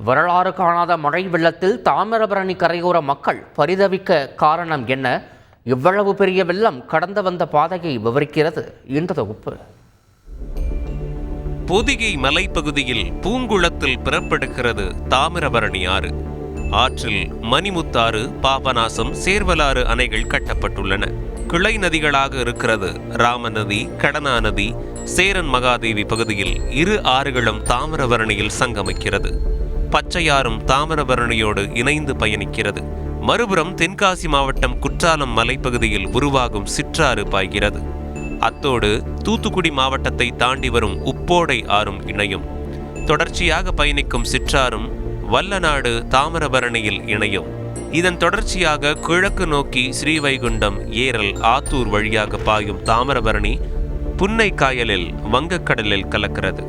வரலாறு காணாத மழை வெள்ளத்தில் தாமிரபரணி கரையோர மக்கள் பரிதவிக்க காரணம் என்ன? இவ்வளவு பெரிய வெள்ளம் கடந்து வந்த பாதையை விவரிக்கிறது இந்த தொகுப்பு. பொதிகை மலைப்பகுதியில் பூங்குளத்தில் பிறப்பெடுக்கிறது தாமிரபரணி ஆறு. ஆற்றில் மணிமுத்தாறு, பாபநாசம், சேர்வலாறு அணைகள் கட்டப்பட்டுள்ளன. கிளை நதிகளாக இருக்கிறது ராமநதி, கடனா நதி. சேரன் மகாதேவி பகுதியில் இரு ஆறுகளும் தாமிரபரணியில் சங்கமிக்கிறது. பச்சையாறும் தாமிரபரணியோடு இணைந்து பயணிக்கிறது. மறுபுறம் தென்காசி மாவட்டம் குற்றாலம் மலைப்பகுதியில் உருவாகும் சிற்றாறு பாய்கிறது. அத்தோடு தூத்துக்குடி மாவட்டத்தை தாண்டி வரும் உப்போடை ஆறும் இணையும். தொடர்ச்சியாக பயணிக்கும் சிற்றாறும் வல்லநாடு தாமிரபரணியில் இணையும். இதன் தொடர்ச்சியாக கிழக்கு நோக்கி ஸ்ரீவைகுண்டம், ஏரல், ஆத்தூர் வழியாக பாயும் தாமிரபரணி புன்னை காயலில் வங்கக்கடலில் கலக்கிறது.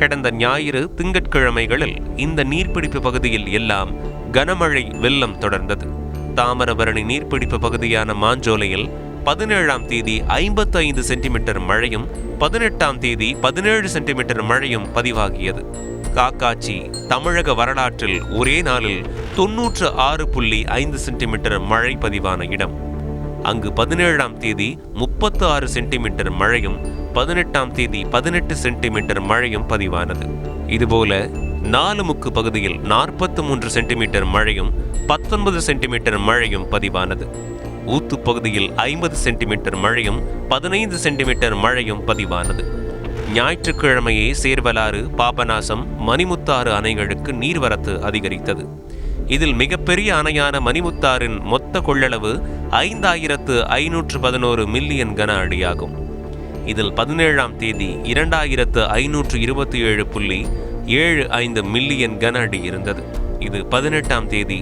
கடந்த ஞாயிறு, திங்கட்கிழமைகளில் இந்த நீர்பிடிப்பு பகுதியில் எல்லாம் கனமழை வெள்ளம் தொடர்ந்தது. தாமிரபரணி நீர்பிடிப்பு பகுதியான மாஞ்சோலையில் 17ஆம் தேதி 55 சென்டிமீட்டர் மழையும் 18ஆம் தேதி 17 சென்டிமீட்டர் மழையும் பதிவாகியது. காக்காட்சி தமிழக வரலாற்றில் ஒரே நாளில் 96.5 சென்டிமீட்டர் மழை பதிவான இடம். அங்கு 17ஆம் தேதி 36 சென்டிமீட்டர் மழையும் 18ஆம் தேதி 18 சென்டிமீட்டர் மழையும் பதிவானது. இதுபோல நாலுமுக்கு பகுதியில் 43 சென்டிமீட்டர் மழையும் 19 சென்டிமீட்டர் மழையும் பதிவானது. ஊத்து பகுதியில் 50 சென்டிமீட்டர் மழையும் 15 சென்டிமீட்டர் மழையும் பதிவானது. ஞாயிற்றுக்கிழமையே சேர்வலாறு, பாபநாசம், மணிமுத்தாறு அணைகளுக்கு நீர்வரத்து அதிகரித்தது. இதில் மிகப்பெரிய அணையான மணிமுத்தாறின் மொத்த கொள்ளளவு 5511 மில்லியன் கன அடியாகும். இதில் 17ஆம் தேதி 2527.75 மில்லியன் கன அடி இருந்தது. இது 18ஆம் தேதி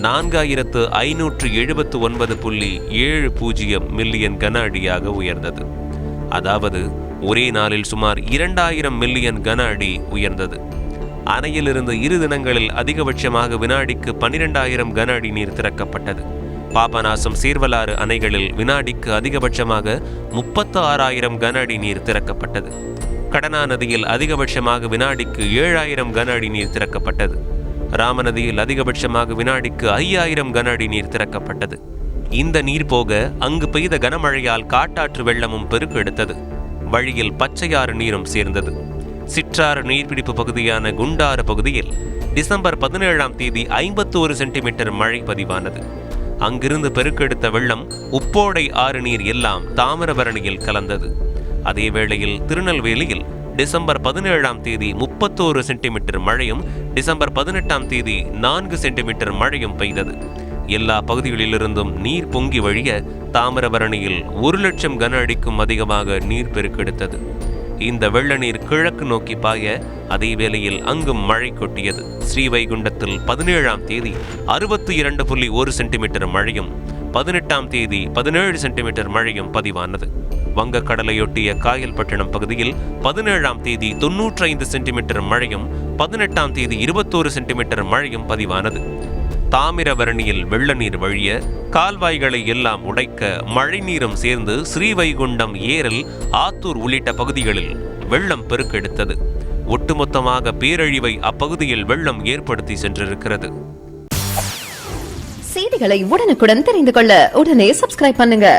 4579.70 மில்லியன் கன அடியாக உயர்ந்தது. அதாவது ஒரே நாளில் சுமார் 2000 மில்லியன் கன அடி உயர்ந்தது. அணையிலிருந்து 2 தினங்களில் அதிகபட்சமாக வினாடிக்கு 12,000 கன அடி நீர் திறக்கப்பட்டது. பாபநாசம், சேர்வலாறு அணைகளில் வினாடிக்கு அதிகபட்சமாக 36,000 கன அடி நீர் திறக்கப்பட்டது. கடனா நதியில் அதிகபட்சமாக வினாடிக்கு 7,000 கன அடி நீர் திறக்கப்பட்டது. ராமநதியில் அதிகபட்சமாக வினாடிக்கு 5,000 கன அடி நீர் திறக்கப்பட்டது. இந்த நீர் போக அங்கு பெய்த கனமழையால் காட்டாற்று வெள்ளமும் பெருக்கெடுத்தது. வழியில் பச்சையாறு நீரும் சேர்ந்தது. சிற்றாறு நீர்பிடிப்பு பகுதியான குண்டாறு பகுதியில் டிசம்பர் 17ஆம் தேதி 51 சென்டிமீட்டர் மழை பதிவானது. அங்கிருந்து பெருக்கெடுத்த வெள்ளம் உப்போடை ஆறு நீர் எல்லாம் தாமிரபரணியில் கலந்தது. அதே வேளையில் திருநெல்வேலியில் டிசம்பர் 17ஆம் தேதி 31 சென்டிமீட்டர் மழையும் டிசம்பர் 18ஆம் தேதி 4 சென்டிமீட்டர் மழையும் பெய்தது. எல்லா பகுதிகளிலிருந்தும் நீர் பொங்கி வழிய தாமிரபரணியில் 1,00,000 கன அடிக்கும் அதிகமாக நீர் பெருக்கெடுத்தது. இந்த வெள்ள நீர் கிழக்கு நோக்கி பாய அதே வேளையில் அங்கும் மழை கொட்டியது. ஸ்ரீவைகுண்டத்தில் 17ஆம் தேதி 62.1 சென்டிமீட்டர் மழையும் 18ஆம் தேதி 17 சென்டிமீட்டர் மழையும் பதிவானது. வங்கக்கடலையொட்டிய காயல்பட்டினம் பகுதியில் 17ஆம் தேதி 95 சென்டிமீட்டர் மழையும் 18ஆம் தேதி 21 சென்டிமீட்டர் மழையும் பதிவானது. தாமிரபரணியில் வெள்ள நீர் வழிய கால்வாய்களை எல்லாம் உடைக்க மழை நீரும் சேர்ந்து ஸ்ரீவைகுண்டம், ஏரல், ஆத்தூர் உள்ளிட்ட பகுதிகளில் வெள்ளம் பெருக்கெடுத்தது. ஒட்டுமொத்தமாக பேரழிவை அப்பகுதியில் வெள்ளம் ஏற்படுத்தி சென்றிருக்கிறது. செய்திகளை உடனுக்குடன் தெரிந்து கொள்ள உடனே சப்ஸ்கிரைப் பண்ணுங்க.